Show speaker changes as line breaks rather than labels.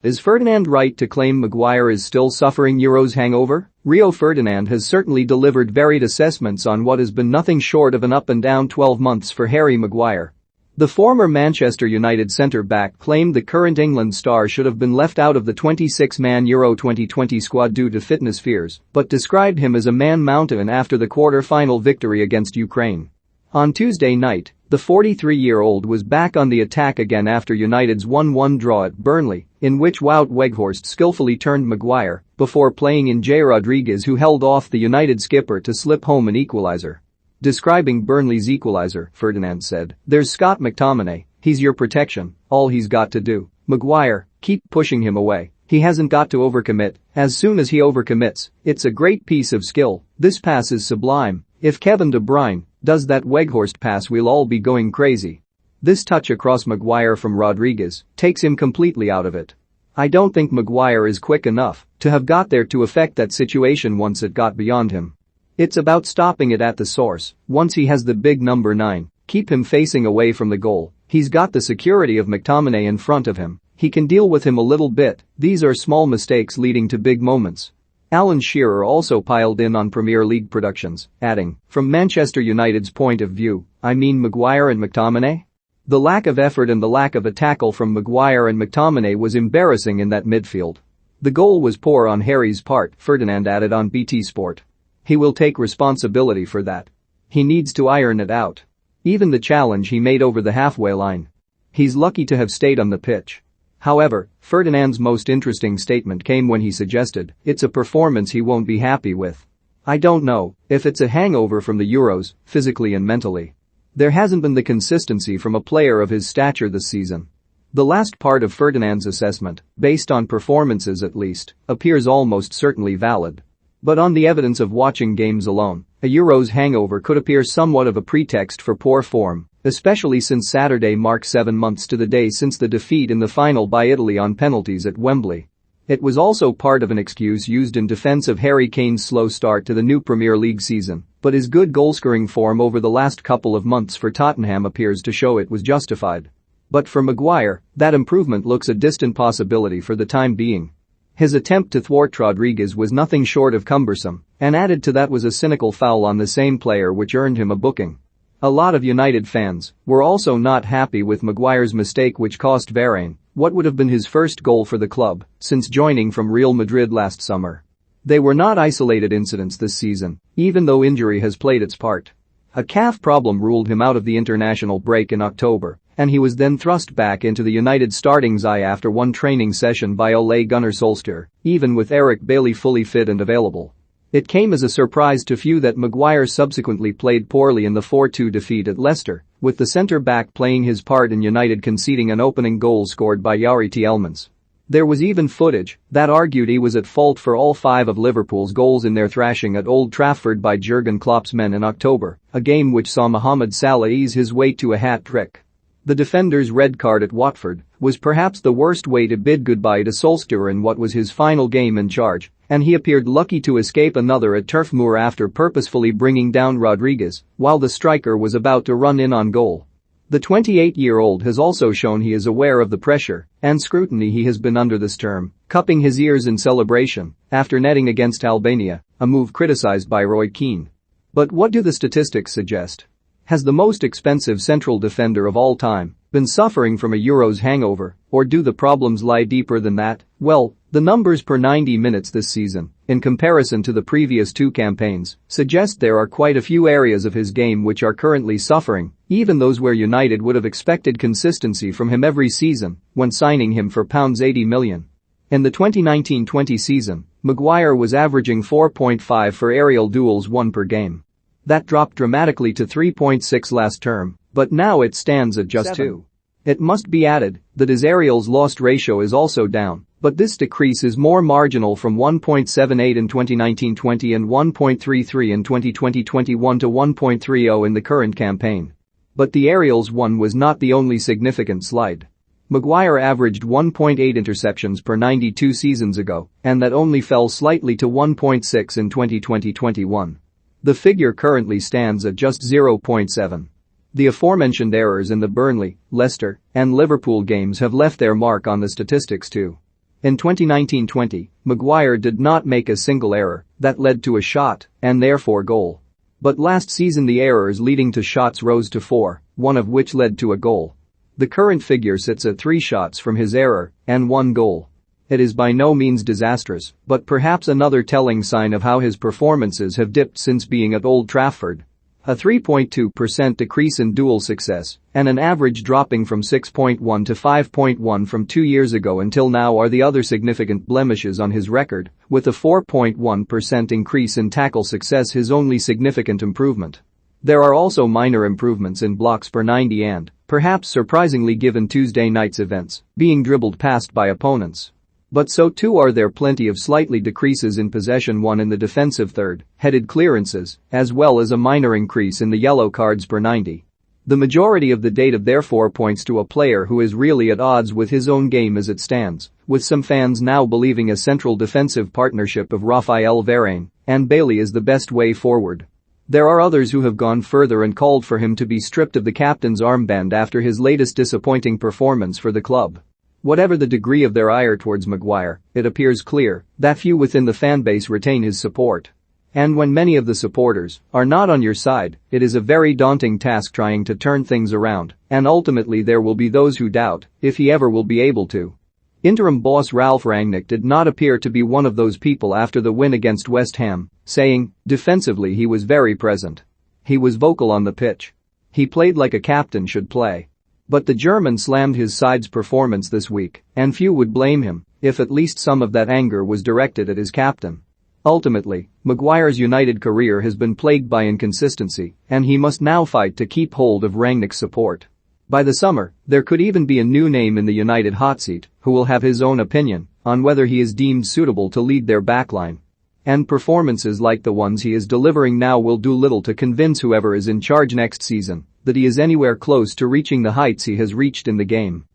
Is Ferdinand right to claim Maguire is still suffering Euros hangover? Rio Ferdinand has certainly delivered varied assessments on what has been nothing short of an up-and-down 12 months for Harry Maguire. The former Manchester United centre-back claimed the current England star should have been left out of the 26-man Euro 2020 squad due to fitness fears, but described him as a man-mountain after the quarter-final victory against Ukraine. On Tuesday night, the 43-year-old was back on the attack again after United's 1-1 draw at Burnley, in which Wout Weghorst skillfully turned Maguire before playing in Jay Rodriguez, who held off the United skipper to slip home an equaliser. Describing Burnley's equaliser, Ferdinand said, "There's Scott McTominay, he's your protection, all he's got to do. Maguire, keep pushing him away. He hasn't got to overcommit. As soon as he overcommits, it's a great piece of skill. This pass is sublime. If Kevin De Bruyne does that Weghorst pass, we'll all be going crazy." This touch across Maguire from Rodriguez takes him completely out of it. "I don't think Maguire is quick enough to have got there to affect that situation once it got beyond him. It's about stopping it at the source. Once he has the big number 9, keep him facing away from the goal. He's got the security of McTominay in front of him. He can deal with him a little bit. These are small mistakes leading to big moments." Alan Shearer also piled in on Premier League productions, adding, "From Manchester United's point of view, I mean Maguire and McTominay? The lack of effort and the lack of a tackle from Maguire and McTominay was embarrassing in that midfield. The goal was poor on Harry's part," Ferdinand added on BT Sport. "He will take responsibility for that. He needs to iron it out. Even the challenge he made over the halfway line. He's lucky to have stayed on the pitch." However, Ferdinand's most interesting statement came when he suggested it's a performance he won't be happy with. "I don't know if it's a hangover from the Euros, physically and mentally. There hasn't been the consistency from a player of his stature this season." The last part of Ferdinand's assessment, based on performances at least, appears almost certainly valid. But on the evidence of watching games alone, a Euros hangover could appear somewhat of a pretext for poor form, especially since Saturday marks 7 months to the day since the defeat in the final by Italy on penalties at Wembley. It was also part of an excuse used in defense of Harry Kane's slow start to the new Premier League season, but his good goal-scoring form over the last couple of months for Tottenham appears to show it was justified. But for Maguire, that improvement looks a distant possibility for the time being. His attempt to thwart Rodriguez was nothing short of cumbersome, and added to that was a cynical foul on the same player which earned him a booking. A lot of United fans were also not happy with Maguire's mistake, which cost Varane what would have been his first goal for the club since joining from Real Madrid last summer. They were not isolated incidents this season, even though injury has played its part. A calf problem ruled him out of the international break in October, and he was then thrust back into the United starting side after one training session by Ole Gunnar Solskjaer, even with Eric Bailly fully fit and available. It came as a surprise to few that Maguire subsequently played poorly in the 4-2 defeat at Leicester, with the centre-back playing his part in United conceding an opening goal scored by Youri Tielemans. There was even footage that argued he was at fault for all 5 of Liverpool's goals in their thrashing at Old Trafford by Jurgen Klopp's men in October, a game which saw Mohamed Salah ease his way to a hat-trick. The defender's red card at Watford was perhaps the worst way to bid goodbye to Solskjaer in what was his final game in charge, and he appeared lucky to escape another at Turf Moor after purposefully bringing down Rodriguez while the striker was about to run in on goal. The 28-year-old has also shown he is aware of the pressure and scrutiny he has been under this term, cupping his ears in celebration after netting against Albania, a move criticized by Roy Keane. But what do the statistics suggest? Has the most expensive central defender of all time been suffering from a Euros hangover, or do the problems lie deeper than that? Well, the numbers per 90 minutes this season, in comparison to the previous 2 campaigns, suggest there are quite a few areas of his game which are currently suffering, even those where United would have expected consistency from him every season when signing him for £80 million. In the 2019-20 season, Maguire was averaging 4.5 for aerial duels won per game. That dropped dramatically to 3.6 last term, but now it stands at just 2. It must be added that his aerials lost ratio is also down, but this decrease is more marginal from 1.78 in 2019-20 and 1.33 in 2020-21 to 1.30 in the current campaign. But the aerials won was not the only significant slide. Maguire averaged 1.8 interceptions per 92 seasons ago, and that only fell slightly to 1.6 in 2020-21. The figure currently stands at just 0.7. The aforementioned errors in the Burnley, Leicester, and Liverpool games have left their mark on the statistics too. In 2019-20, Maguire did not make a single error that led to a shot and therefore goal. But last season the errors leading to shots rose to 4, one of which led to a goal. The current figure sits at 3 shots from his error and 1 goal. It is by no means disastrous, but perhaps another telling sign of how his performances have dipped since being at Old Trafford. A 3.2% decrease in duel success and an average dropping from 6.1 to 5.1 from 2 years ago until now are the other significant blemishes on his record, with a 4.1% increase in tackle success his only significant improvement. There are also minor improvements in blocks per 90 and, perhaps surprisingly given Tuesday night's events, being dribbled past by opponents. But so too are there plenty of slightly decreases in possession won in the defensive third, headed clearances, as well as a minor increase in the yellow cards per 90. The majority of the data therefore points to a player who is really at odds with his own game as it stands, with some fans now believing a central defensive partnership of Raphael Varane and Bailey is the best way forward. There are others who have gone further and called for him to be stripped of the captain's armband after his latest disappointing performance for the club. Whatever the degree of their ire towards Maguire, it appears clear that few within the fanbase retain his support. And when many of the supporters are not on your side, it is a very daunting task trying to turn things around, and ultimately there will be those who doubt if he ever will be able to. Interim boss Ralf Rangnick did not appear to be one of those people after the win against West Ham, saying, defensively he was very present. He was vocal on the pitch. He played like a captain should play. But the German slammed his side's performance this week, and few would blame him if at least some of that anger was directed at his captain. Ultimately, Maguire's United career has been plagued by inconsistency, and he must now fight to keep hold of Rangnick's support. By the summer, there could even be a new name in the United hot seat who will have his own opinion on whether he is deemed suitable to lead their backline. And performances like the ones he is delivering now will do little to convince whoever is in charge next season that he is anywhere close to reaching the heights he has reached in the game.